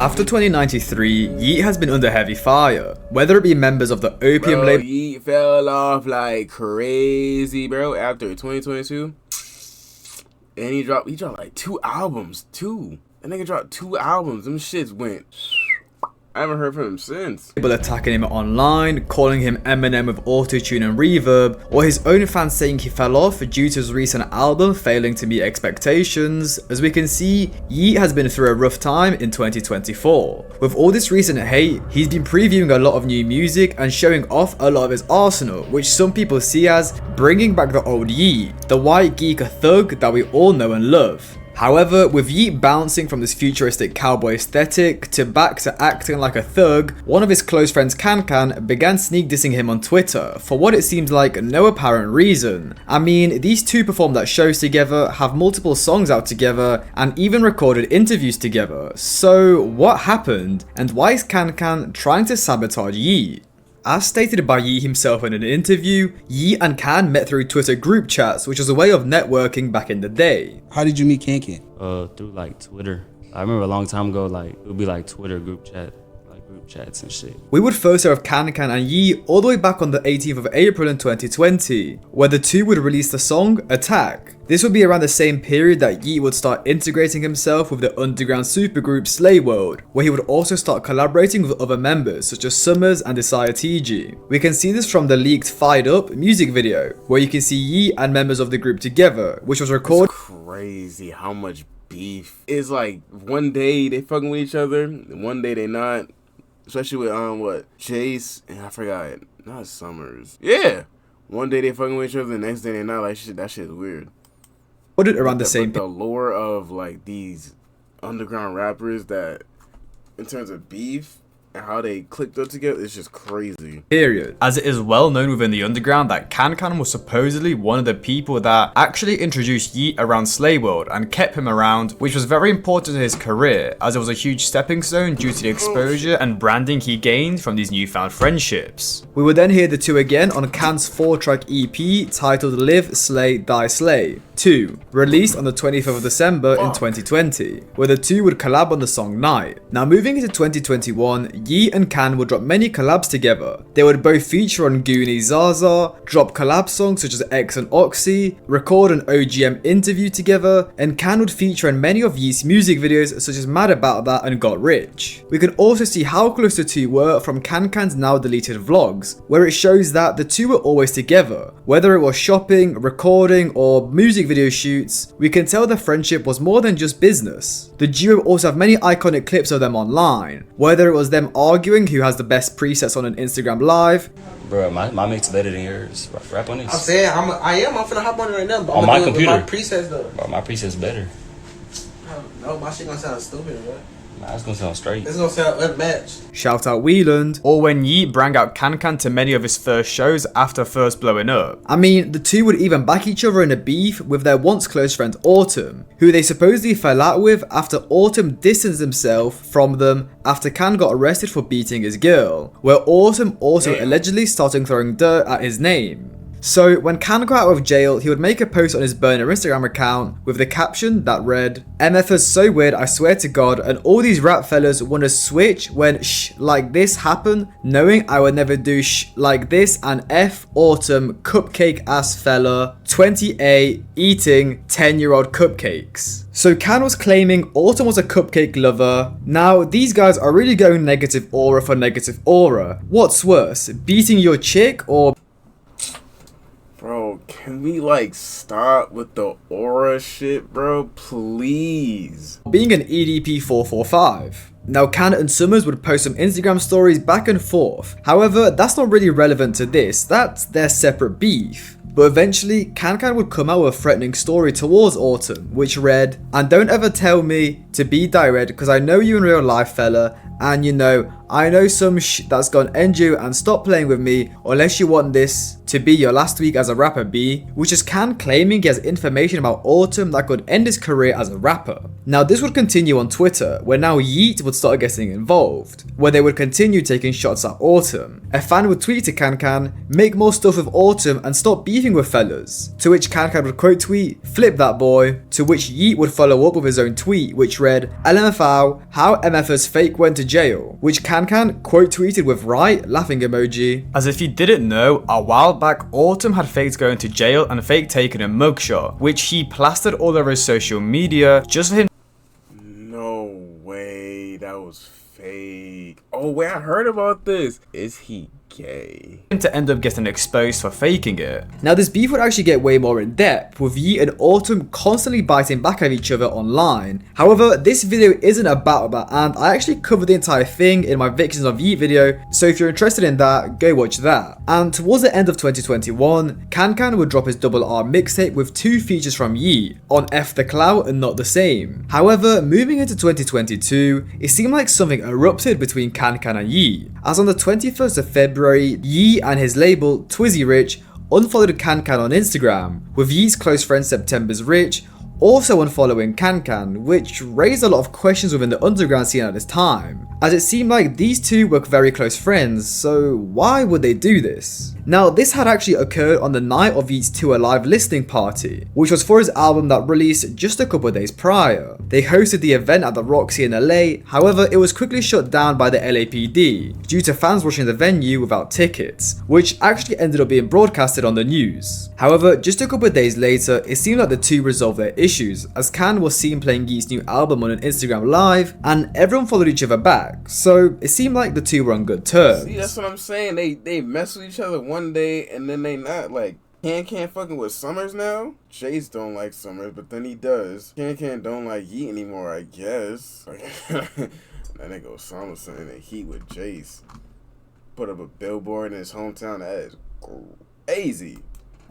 After 2093, Yeat has been under heavy fire, whether it be members of the Opium label. Yeat fell off like crazy, bro, after 2022. And he dropped like 2 albums, too. That nigga dropped 2 albums. Them shits went. I haven't heard from him since. People attacking him online, calling him Eminem with autotune and reverb, or his own fans saying he fell off due to his recent album failing to meet expectations. As we can see, Yeat has been through a rough time in 2024. With all this recent hate, he's been previewing a lot of new music and showing off a lot of his arsenal, which some people see as bringing back the old Yeat, the white geek thug that we all know and love. However, with Yeat bouncing from this futuristic cowboy aesthetic to back to acting like a thug, one of his close friends KanKan began sneak dissing him on Twitter for what it seems like no apparent reason. I mean, these two performed at shows together, have multiple songs out together, and even recorded interviews together. So what happened, and why is KanKan trying to sabotage Yeat? As stated by Yeat himself in an interview, Yeat and Kan met through Twitter group chats, which was a way of networking back in the day. How did you meet KanKan? Through like Twitter. I remember a long time ago, like it would be like Twitter group chats and shit. We would first hear of KanKan and Yeat all the way back on the 18th of April in 2020, where the two would release the song Attack. This would be around the same period that Yeat would start integrating himself with the underground supergroup Slay World, where he would also start collaborating with other members such as Summers and Desire TG. We can see this from the leaked Fired Up music video, where you can see Yeat and members of the group together, which was recorded. It's crazy how much beef. It's like one day they fucking with each other, one day they not. Especially with Chase and I forgot, not Summers. Yeah, one day they fucking with each other, the next day they not. Like shit, that shit is weird. Put it around the same. The lore of like these underground rappers that, in terms of beef and how they clicked up together, it's just crazy. Period. As it is well known within the underground that KanKan was supposedly one of the people that actually introduced Yeat around Slay World and kept him around, which was very important to his career as it was a huge stepping stone due to the exposure and branding he gained from these newfound friendships. We would then hear the two again on Kan's 4-track EP titled Live, Slay, Die, Slay 2, released on the 25th of December in 2020, where the two would collab on the song Night. Now moving into 2021, Yeat and Kan would drop many collabs together. They would both feature on Goonie Zaza, drop collab songs such as X and Oxy, record an OGM interview together, and Kan would feature in many of Yeat's music videos such as Mad About That and Got Rich. We can also see how close the two were from KanKan's now deleted vlogs, where it shows that the two were always together. Whether it was shopping, recording, or music video shoots, we can tell the friendship was more than just business. The duo also have many iconic clips of them online, whether it was them arguing who has the best presets on an Instagram live. Bro, my mix better than yours. Rap on this. I'm saying I'm finna hop on it right now. But on my computer. My presets though. Bro, my presets better. No, my shit gonna sound stupid, bro. Nah, it's gonna sound straight. It's gonna sound unmatched. Shout out Wieland. Or when Yeat brought out KanKan to many of his first shows after first blowing up. I mean, the two would even back each other in a beef with their once close friend Autumn, who they supposedly fell out with after Autumn distanced himself from them after Kan got arrested for beating his girl, where Autumn also allegedly started throwing dirt at his name. So when Kan got out of jail, he would make a post on his burner Instagram account with the caption that read, "MF is so weird, I swear to God, and all these rap fellas wanna switch when shh like this happen, knowing I would never do shh like this, and F Autumn cupcake ass fella, 20A, eating 10-year-old cupcakes." So Kan was claiming Autumn was a cupcake lover. Now these guys are really going negative aura for negative aura. What's worse, beating your chick or... Bro, can we like stop with the aura shit, bro? Please. being an EDP 445. Now Kan and Summers would post some Instagram stories back and forth. However, that's not really relevant to this, that's their separate beef. But eventually, KanKan would come out with a threatening story towards Autumn, which read, "And don't ever tell me to be direct, cause I know you in real life, fella, and you know, I know some that's gonna end you and stop playing with me unless you want this to be your last week as a rapper B, which is Kan claiming he has information about Autumn that could end his career as a rapper. Now this would continue on Twitter, where now Yeat would start getting involved, where they would continue taking shots at Autumn. A fan would tweet to KanKan, make more stuff with Autumn and stop beefing with fellas, to which KanKan would quote tweet, flip that boy, to which Yeat would follow up with his own tweet which read, LMFAO, how MFers fake went to jail, which KanKan quote tweeted with right laughing emoji. As if you didn't know, a while back Autumn had faked going to jail and faked taking a mugshot, which he plastered all over his social media just for him. No way, that was fake. Oh wait, I heard about this. Is he gay? To end up getting exposed for faking it. Now this beef would actually get way more in depth, with Yeat and Autumn constantly biting back at each other online. However, this video isn't about that, and I actually covered the entire thing in my Victims of Yeat video, so if you're interested in that, go watch that. And towards the end of 2021, KanKan would drop his Double R mixtape with 2 features from Yeat on F the Clout and Not the Same. However, moving into 2022, it seemed like something erupted between KanKan and Yeat, as on the 21st of February, Yeat and his label, Twizzy Rich, unfollowed KanKan on Instagram, with Yeat's close friend September's Rich also unfollowing KanKan, which raised a lot of questions within the underground scene at this time, as it seemed like these two were very close friends, so why would they do this? Now this had actually occurred on the night of Yeat's 2 Alive listening party, which was for his album that released just a couple of days prior. They hosted the event at the Roxy in LA, however it was quickly shut down by the LAPD due to fans rushing the venue without tickets, which actually ended up being broadcasted on the news. However, just a couple of days later, it seemed like the two resolved their issues, as Kan was seen playing Yeat's new album on an Instagram live, and everyone followed each other back, so it seemed like the two were on good terms. See, that's what I'm saying. They mess with each other one day and then they not. Like, KanKan fucking with Summers now? Chase don't like Summers, but then he does. KanKan don't like Yeat anymore, I guess. That nigga Osama saying that Heat with Chase. Put up a billboard in his hometown. That is crazy.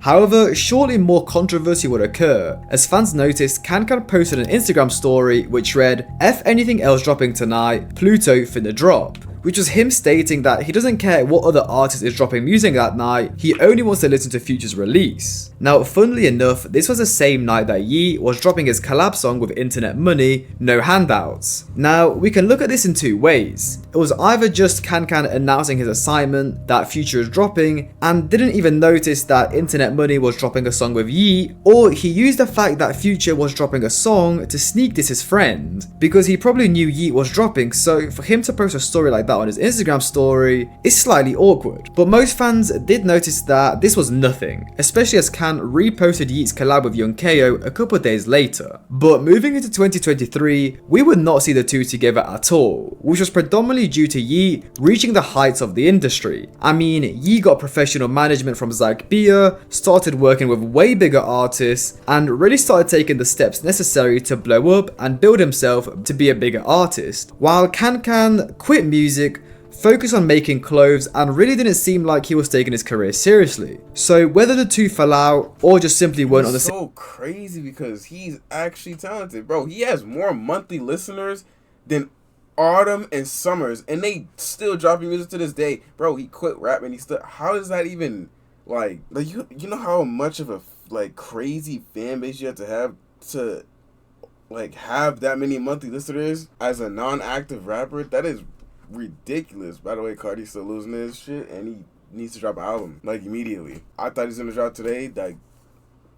However, shortly more controversy would occur, as fans noticed KanKan posted an Instagram story which read, F anything else dropping tonight, Pluto finna drop, which was him stating that he doesn't care what other artist is dropping music that night, he only wants to listen to Future's release. Now, funnily enough, this was the same night that Yeat was dropping his collab song with Internet Money, No Handouts. Now, we can look at this in 2 ways. It was either just KanKan announcing his assignment that Future is dropping and didn't even notice that Internet Money was dropping a song with Yeat, or he used the fact that Future was dropping a song to sneak diss his friend, because he probably knew Yeat was dropping, so for him to post a story like that on his Instagram story is slightly awkward. But most fans did notice that this was nothing, especially as Kan reposted Yeat's collab with Young KO a couple of days later. But moving into 2023, we would not see the two together at all, which was predominantly due to Yeat reaching the heights of the industry. I mean, Yeat got professional management from Zach Beer, started working with way bigger artists, and really started taking the steps necessary to blow up and build himself to be a bigger artist, while KanKan quit music, focused on making clothes, and really didn't seem like he was taking his career seriously. So whether the two fell out or just simply weren't on the same. So crazy because he's actually talented, bro. He has more monthly listeners than Autumn and Summers, and they still dropping music to this day, bro. He quit rapping. He still. How does that even like you know how much of a crazy fan base you have to have that many monthly listeners as a non-active rapper? That is ridiculous. By the way, Cardi's still losing his shit, and he needs to drop an album immediately. I thought he was gonna drop today, and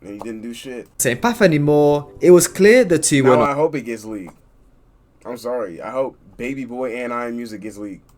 he didn't do shit. Same path anymore. It was clear the two were. I hope it gets leaked. I'm sorry. I hope Baby Boy and Iron Music gets leaked.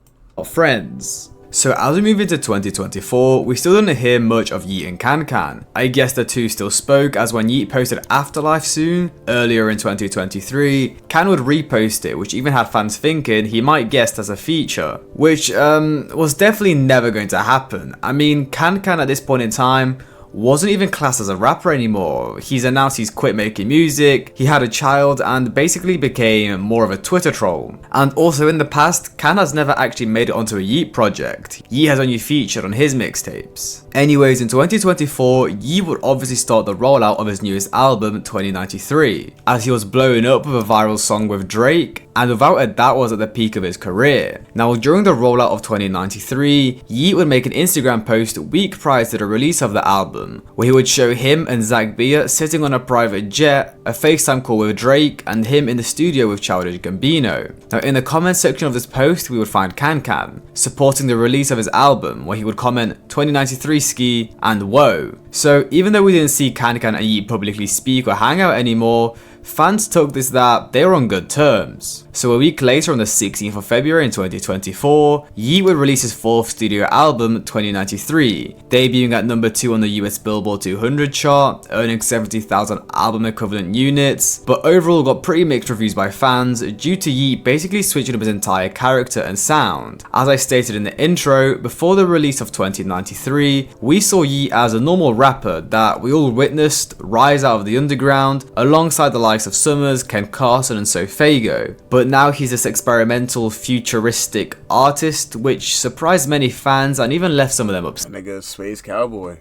Friends. So as we move into 2024, we still didn't hear much of Yeat and KanKan. I guess the two still spoke, as when Yeat posted Afterlife soon, earlier in 2023, Kan would repost it, which even had fans thinking he might guest as a feature, which was definitely never going to happen. I mean, KanKan at this point in time wasn't even classed as a rapper anymore. He's announced he's quit making music, he had a child, and basically became more of a Twitter troll. And also in the past, Kan has never actually made it onto a Yeat project. Yeat has only featured on his mixtapes. Anyways, in 2024, Yeat would obviously start the rollout of his newest album, 2093, as he was blowing up with a viral song with Drake, and without a doubt was at the peak of his career. Now, during the rollout of 2093, Yeat would make an Instagram post a week prior to the release of the album, where he would show him and Zach Beer sitting on a private jet, a FaceTime call with Drake, and him in the studio with Childish Gambino. Now, in the comment section of this post, we would find KanKan, supporting the release of his album, where he would comment 2093 ski and whoa. So even though we didn't see KanKan and Yeat publicly speak or hang out anymore, fans took this that they were on good terms. So a week later, on the 16th of February in 2024, Yeat would release his fourth studio album, 2093, debuting at number 2 on the US Billboard 200 chart, earning 70,000 album equivalent units, but overall got pretty mixed reviews by fans due to Yeat basically switching up his entire character and sound. As I stated in the intro, before the release of 2093, we saw Yeat as a normal rapper that we all witnessed rise out of the underground alongside the likes of Summers, KanKan, and SoFago. But now he's this experimental, futuristic artist, which surprised many fans and even left some of them upset. Nigga, Space Cowboy.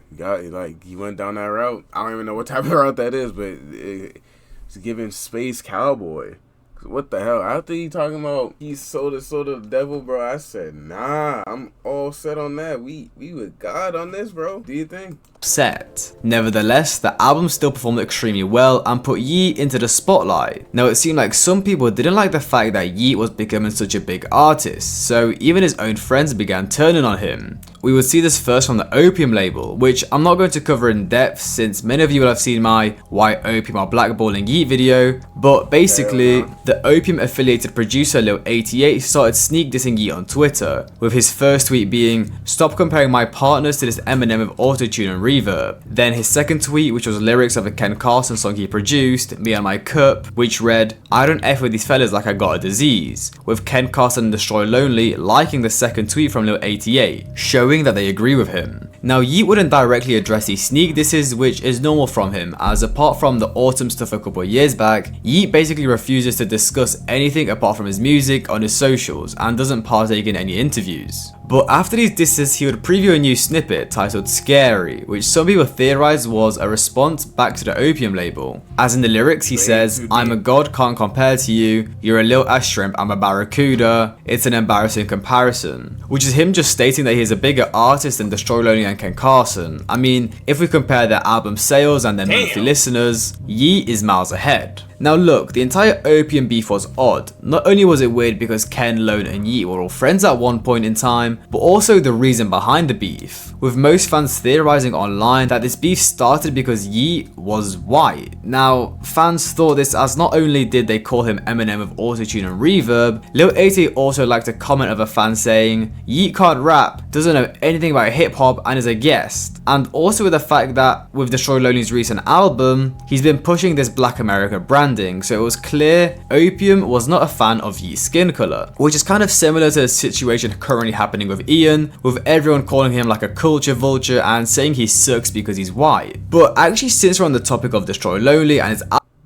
He went down that route. I don't even know what type of route that is, but it's giving Space Cowboy. What the hell? After he talking about he's soda the devil, bro, I said, nah, I'm all set on that. We with God on this, bro. Do you think? Set. Nevertheless, the album still performed extremely well and put Yeat into the spotlight. Now, it seemed like some people didn't like the fact that Yeat was becoming such a big artist, so even his own friends began turning on him. We would see this first from the Opium label, which I'm not going to cover in depth since many of you will have seen my Why Opium Are Blackballing Yeat video, but basically, the Opium affiliated producer Lil 88 started sneak dissing Yeat on Twitter, with his first tweet being, "Stop comparing my partners to this Eminem with autotune and reverb." Then his second tweet, which was lyrics of a KanKan song he produced, Me and My Cup, which read, "I don't F with these fellas like I got a disease," with KanKan and Destroy Lonely liking the second tweet from Lil 88, showing that they agree with him. Now, Yeat wouldn't directly address these sneak disses, which is normal from him, as apart from the Autumn stuff a couple of years back, Yeat basically refuses to discuss anything apart from his music on his socials and doesn't partake in any interviews. But after these disses, he would preview a new snippet titled Scary, which some people theorized was a response back to the Opium label. As in the lyrics, he says, "I'm a god, can't compare to you. You're a little ass shrimp, I'm a barracuda. It's an embarrassing comparison." Which is him just stating that he's a bigger artist than Destroy Lonely and KanKan. I mean, if we compare their album sales and their monthly listeners, Yeat is miles ahead. Now look, the entire Opium beef was odd. Not only was it weird because Ken, Lone and Yeat were all friends at one point in time, but also the reason behind the beef, with most fans theorizing online that this beef started because Yeat was white. Now, fans thought this as not only did they call him Eminem with autotune and reverb, Lil 88 also liked a comment of a fan saying, "Yeat can't rap, doesn't know anything about hip hop and is a guest." And also with the fact that with Destroy Lonely's recent album, he's been pushing this Black America branding, so it was clear Opium was not a fan of Yeat's skin color, which is kind of similar to the situation currently happening with Ian, with everyone calling him like a culture vulture and saying he sucks because he's white. But actually, since we're on the topic of Destroy Lonely and his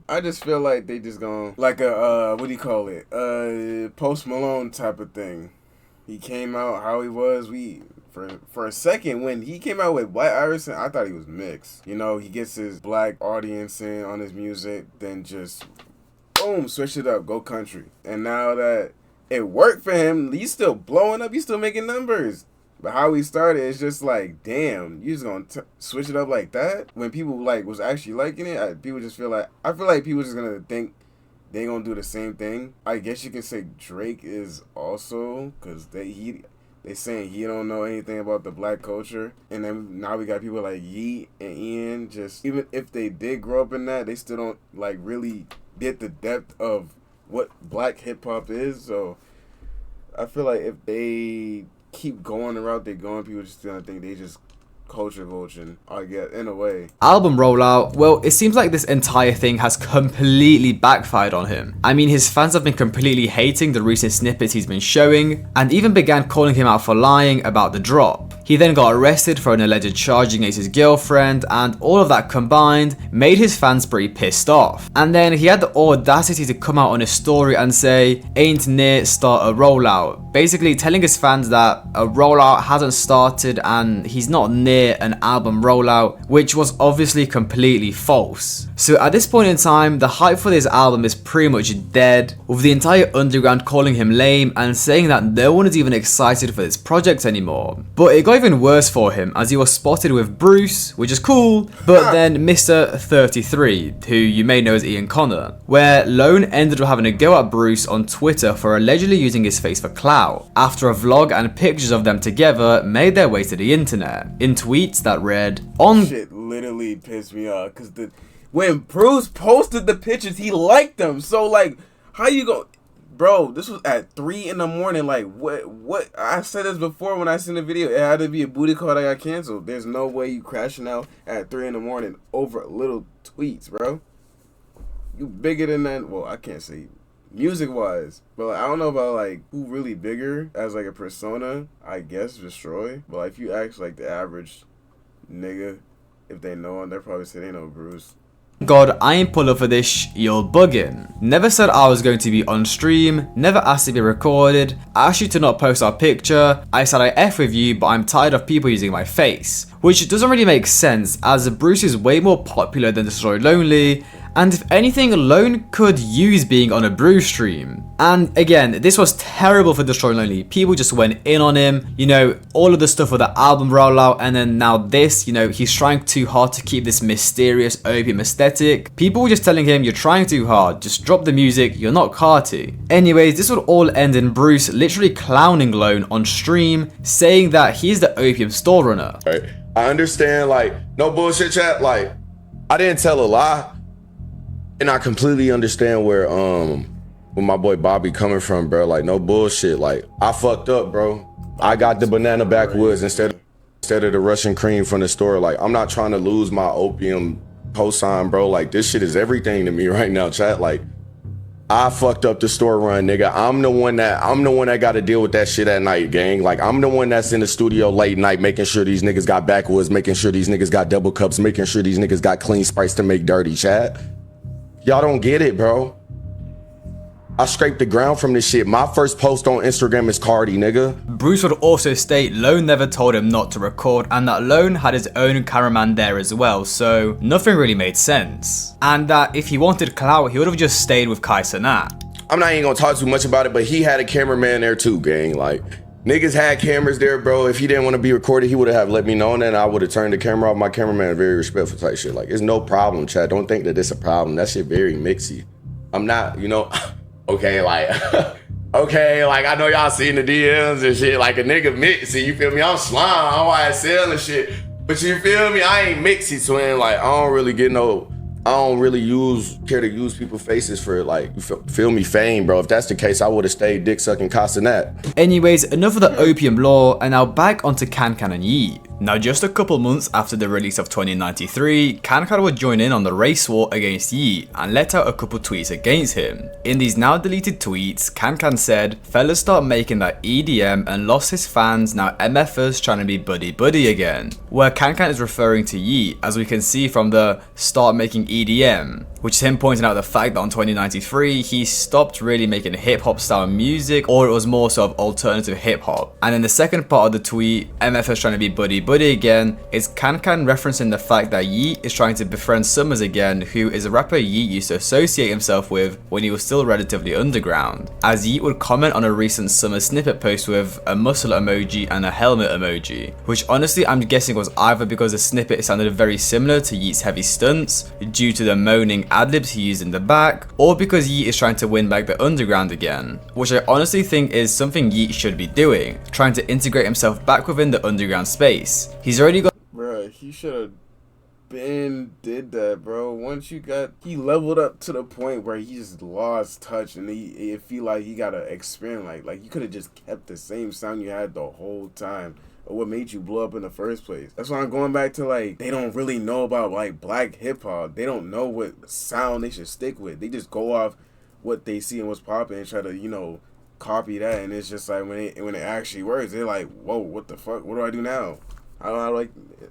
I just feel like they just gonna, like a, what do you call it? Post Malone type of thing. He came out how he was, for a second, when he came out with White Iverson, I thought he was mixed. You know, he gets his black audience in on his music, then just, boom, switch it up, go country. And now that it worked for him, he's still blowing up, he's still making numbers. But how he started, it's just like, damn, you just gonna switch it up like that? When people, like, was actually liking it, people just feel like, I feel like people just gonna think they gonna do the same thing. I guess you can say Drake is also, because they saying he don't know anything about the black culture. And then now we got people like Yeat and Ian, just, even if they did grow up in that, they still don't, like, really get the depth of what black hip-hop is. So I feel like if they keep going the route they're going, people just gonna think they just culture vulturing, I guess, in a way. Album rollout, well, it seems like this entire thing has completely backfired on him. I mean, his fans have been completely hating the recent snippets he's been showing, and even began calling him out for lying about the drop. He then got arrested for an alleged charge against his girlfriend, and all of that combined made his fans pretty pissed off. And then he had the audacity to come out on his story and say, "Ain't near start a rollout," basically telling his fans that a rollout hasn't started and he's not near an album rollout, which was obviously completely false. So at this point in time, the hype for this album is pretty much dead, with the entire underground calling him lame and saying that no one is even excited for this project anymore. But it got even worse for him, as he was spotted with Bruce, which is cool, but then Mr. 33, who you may know as Ian Connor, where Lone ended up having a go at Bruce on Twitter for allegedly using his face for clout, after a vlog and pictures of them together made their way to the internet, in tweets that read, Shit literally pissed me off, because when Bruce posted the pictures, he liked them. So, like, how you go... Bro, this was at 3 in the morning. Like, what? I said this before when I seen the video. It had to be a booty call that got canceled. There's no way you crashing out at 3 in the morning over little tweets, bro. You bigger than that. Well, I can't say music-wise. But like, I don't know about, like, who really bigger as, like, a persona. I guess Destroy. But, like, if you ask, like, the average nigga, if they know him, they're probably saying they know Bruce. "God, I ain't pull up for this, you're bugging. Never said I was going to be on stream, never asked to be recorded, asked you to not post our picture, I said I F with you, but I'm tired of people using my face." Which doesn't really make sense, as Bruce is way more popular than Destroy Lonely, and if anything, Lone could use being on a Bruce stream. And again, this was terrible for Destroy Lonely. People just went in on him, you know, all of the stuff with the album rollout, and then now this, you know, he's trying too hard to keep this mysterious opium aesthetic. People were just telling him, "You're trying too hard, just drop the music, you're not Carti." Anyways, this would all end in Bruce literally clowning Lone on stream, saying that he's the opium store runner. Right. I understand, like, no bullshit chat, like, I didn't tell a lie. And I completely understand where my boy Bobby coming from, bro. Like, no bullshit. Like, I fucked up, bro. I got the banana backwoods instead of the Russian cream from the store. Like, I'm not trying to lose my opium cosign, bro. Like, this shit is everything to me right now, chat. Like, I fucked up the store run, nigga. I'm the one that got to deal with that shit at night, gang. Like, I'm the one that's in the studio late night, making sure these niggas got backwoods, making sure these niggas got double cups, making sure these niggas got clean Sprites to make dirty, chat. Y'all don't get it, bro. I scraped the ground from this shit. My first post on Instagram is Cardi, nigga. Bruce would also state Lone never told him not to record, and that Lone had his own cameraman there as well, so nothing really made sense. And that if he wanted clout, he would have just stayed with Kai Cenat. I'm not even gonna talk too much about it, but he had a cameraman there too, gang. Like, niggas had cameras there, bro. If he didn't want to be recorded, he would have let me know, and then I would have turned the camera off. My cameraman is very respectful type shit. Like, it's no problem, chat. Don't think that it's a problem. That shit very mixy. I'm not, you know, okay, like, okay, like, I know y'all seen the DMs and shit, like a nigga mixy, you feel me? I'm slime, I'm YSL and shit, but you feel me? I ain't mixy, twin. Like, I don't really care to use people's faces for, like, you feel me, fame, bro. If that's the case, I would have stayed dick sucking Castanet. Anyways, enough of the opium lore, and now back onto KanKan and Yeat. Now, just a couple months after the release of 2093, KanKan would join in on the race war against Yeat and let out a couple tweets against him. In these now deleted tweets, KanKan said, "Fellas start making that EDM and lost his fans, now MFers trying to be buddy again." Where KanKan is referring to Yeat, as we can see from the "start making EDM," which is him pointing out the fact that on 2093 he stopped really making hip hop style music, or it was more sort of alternative hip hop. And in the second part of the tweet, MFers trying to be buddy again, is KanKan referencing the fact that Yeat is trying to befriend Summers again, who is a rapper Yeat used to associate himself with when he was still relatively underground. As Yeat would comment on a recent Summers snippet post with a muscle emoji and a helmet emoji, which honestly I'm guessing was either because the snippet sounded very similar to Yeat's heavy stunts due to the moaning ad-libs he used in the back, or because Yeat is trying to win back the underground again, which I honestly think is something Yeat should be doing, trying to integrate himself back within the underground space. He's already got... Bruh, he should have been did that, bro. Once he leveled up to the point where he just lost touch, and it feel like he gotta experiment. Like you could have just kept the same sound you had the whole time. Or what made you blow up in the first place. That's why I'm going back to, like, they don't really know about, like, black hip-hop. They don't know what sound they should stick with. They just go off what they see and what's popping and try to, you know, copy that, and it's just like when it actually works, they're like, whoa, what the fuck? What do I do now? I don't know,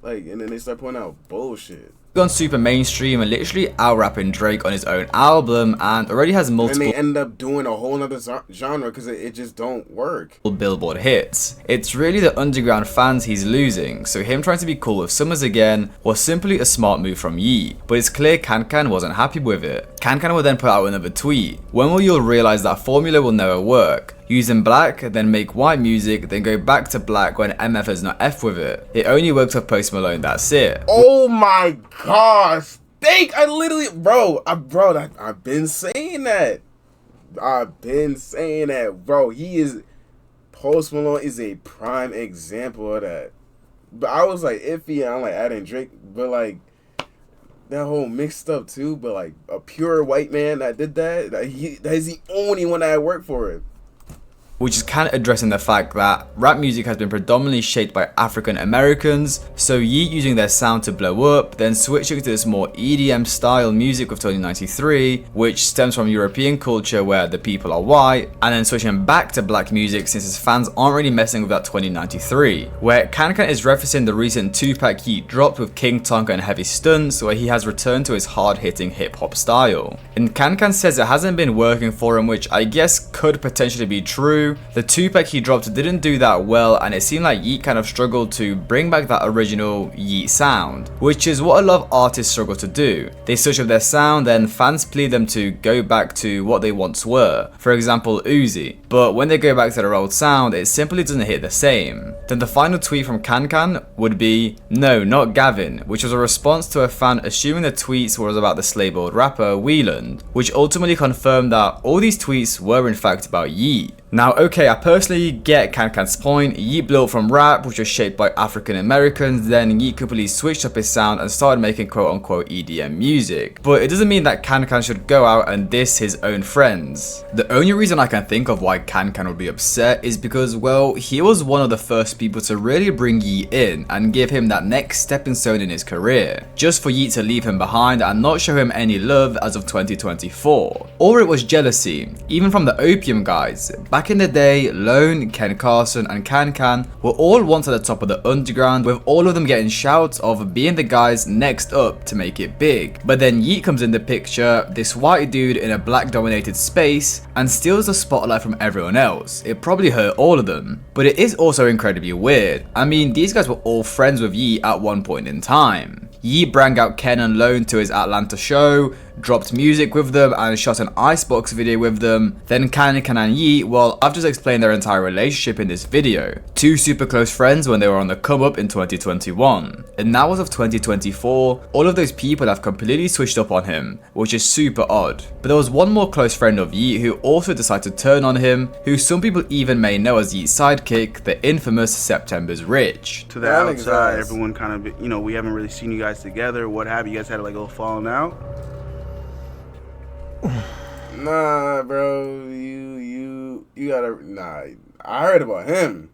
like, and then they start pointing out bullshit. Gone super mainstream and literally out-rapping Drake on his own album, and already has multiple And they end up doing a whole nother genre because it just don't work. Billboard hits. It's really the underground fans he's losing, so him trying to be cool with Summers again was simply a smart move from Yeat, but it's clear KanKan wasn't happy with it. KanKan will then put out another tweet. When will you realize that formula will never work? Using black, then make white music, then go back to black when MF is not F with it. It only works with Post Malone, that's it. Oh my gosh. I literally, I've been saying that. Bro. Post Malone is a prime example of that. But I was like iffy, I'm like adding Drake, but like, that whole mixed up too, but like a pure white man that did that, that's the only one that worked for it. Which is kind of addressing the fact that rap music has been predominantly shaped by African Americans, so Yeat using their sound to blow up, then switching to this more EDM style music with 2093, which stems from European culture where the people are white, and then switching back to black music since his fans aren't really messing with that 2093, where KanKan is referencing the recent 2-pack Yeat dropped with King Tonka and Heavy Stunts, where he has returned to his hard-hitting hip-hop style. And KanKan says it hasn't been working for him, which I guess could potentially be true. The 2-pack he dropped didn't do that well, and it seemed like Yeat kind of struggled to bring back that original Yeat sound, which is what a lot of artists struggle to do. They switch up their sound, then fans plead them to go back to what they once were, for example Uzi, but when they go back to their old sound, it simply doesn't hit the same. Then the final tweet from KanKan would be, "No, not Gavin," which was a response to a fan assuming the tweets was about the Slayboard rapper Wieland, which ultimately confirmed that all these tweets were in fact about Yeat. Now, okay, I personally get KanKan's point. Yeat blew up from rap, which was shaped by African Americans, then Yeat completely switched up his sound and started making quote-unquote EDM music. But it doesn't mean that KanKan should go out and diss his own friends. The only reason I can think of why KanKan would be upset is because, well, he was one of the first people to really bring Yeat in and give him that next stepping stone in his career, just for Yeat to leave him behind and not show him any love as of 2024. Or it was jealousy, even from the Opium guys. Back in the day, Lone, Ken Carson, and KanKan were all once at the top of the underground, with all of them getting shouts of being the guys next up to make it big. But then Yeat comes in the picture, this white dude in a black dominated space, and steals the spotlight from everyone else. It probably hurt all of them. But it is also incredibly weird. I mean, these guys were all friends with Yeat at one point in time. Yeat brought out Ken and Lone to his Atlanta show, dropped music with them and shot an Icebox video with them. Then KanKan and Yeat, well, I've just explained their entire relationship in this video. Two super close friends when they were on the come up in 2021. And now as of 2024, all of those people have completely switched up on him, which is super odd. But there was one more close friend of Yeat who also decided to turn on him, who some people even may know as Yeat's sidekick, the infamous September's Rich. To the outside, everyone kind of, you know, we haven't really seen you guys together. What have you guys had like a little falling out? Nah, bro, you gotta, nah. I heard about him.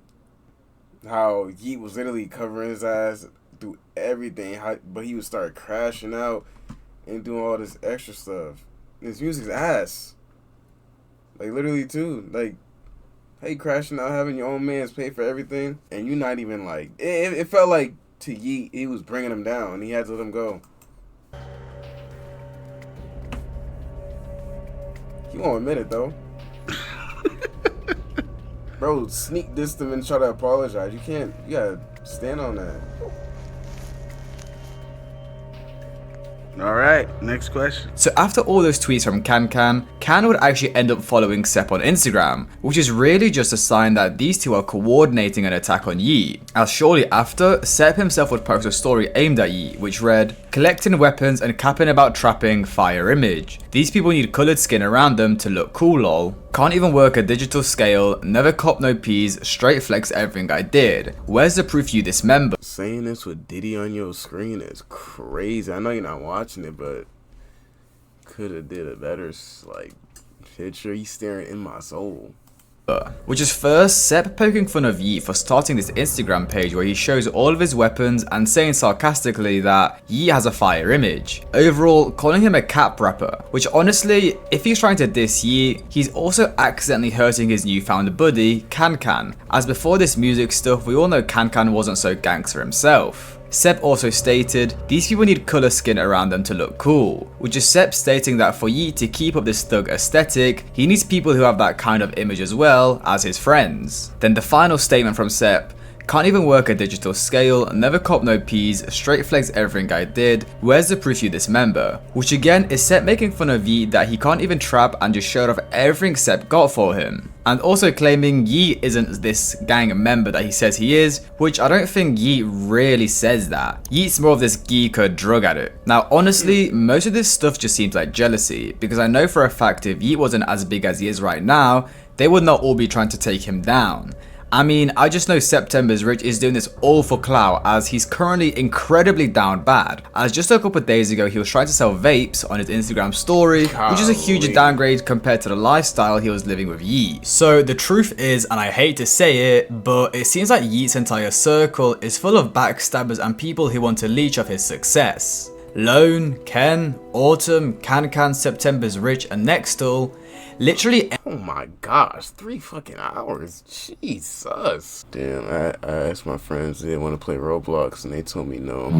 How Yeat was literally covering his ass through everything, but he would start crashing out and doing all this extra stuff. His music's ass. Like, literally, too. Like, hey, crashing out, having your own mans pay for everything, and you not even, like, it felt like to Yeat, he was bringing him down, and he had to let him go. He won't admit it, though. Bro, sneak dissed him and try to apologize. You gotta stand on that. All right, next question. So after all those tweets from KanKan, Kan would actually end up following Sep on Instagram, which is really just a sign that these two are coordinating an attack on Yeat. As shortly after, Sep himself would post a story aimed at Yeat, which read, "Collecting weapons and capping about trapping, fire image. These people need coloured skin around them to look cool lol. Can't even work a digital scale, never cop no peas, straight flex everything I did. Where's the proof you dismember?" Saying this with Diddy on your screen is crazy. I know you're not watching it, but could have did a better, like, picture. He's staring in my soul. Which is first, Sep poking fun of Yeat for starting this Instagram page where he shows all of his weapons and saying sarcastically that Yeat has a fire image. Overall, calling him a cap rapper, which honestly, if he's trying to diss Yeat, he's also accidentally hurting his newfound buddy, KanKan, as before this music stuff we all know KanKan wasn't so gangster himself. Sep also stated, these people need colour skin around them to look cool, which is Sep stating that for Yeat to keep up this thug aesthetic, he needs people who have that kind of image as well as his friends. Then the final statement from Sep, can't even work a digital scale, never cop no peas, straight flex everything I did, where's the proof you dismember? Which again is Sep making fun of Yeat that he can't even trap and just showed off everything Sep got for him. And also claiming Yeat isn't this gang member that he says he is, which I don't think Yeat really says that. Yeat's more of this geeker drug addict. Now honestly, most of this stuff just seems like jealousy, because I know for a fact if Yeat wasn't as big as he is right now, they would not all be trying to take him down. I mean, I just know September's Rich is doing this all for clout as he's currently incredibly down bad. As just a couple of days ago, he was trying to sell vapes on his Instagram story, which is a huge downgrade compared to the lifestyle he was living with Yeat. So the truth is, and I hate to say it, but it seems like Yeat's entire circle is full of backstabbers and people who want to leech off his success. Lone, Ken, Autumn, KanKan, September's Rich, and Nextall. Literally. Oh my gosh, 3 fucking hours. Jesus. Damn, I asked my friends if they want to play Roblox and they told me no.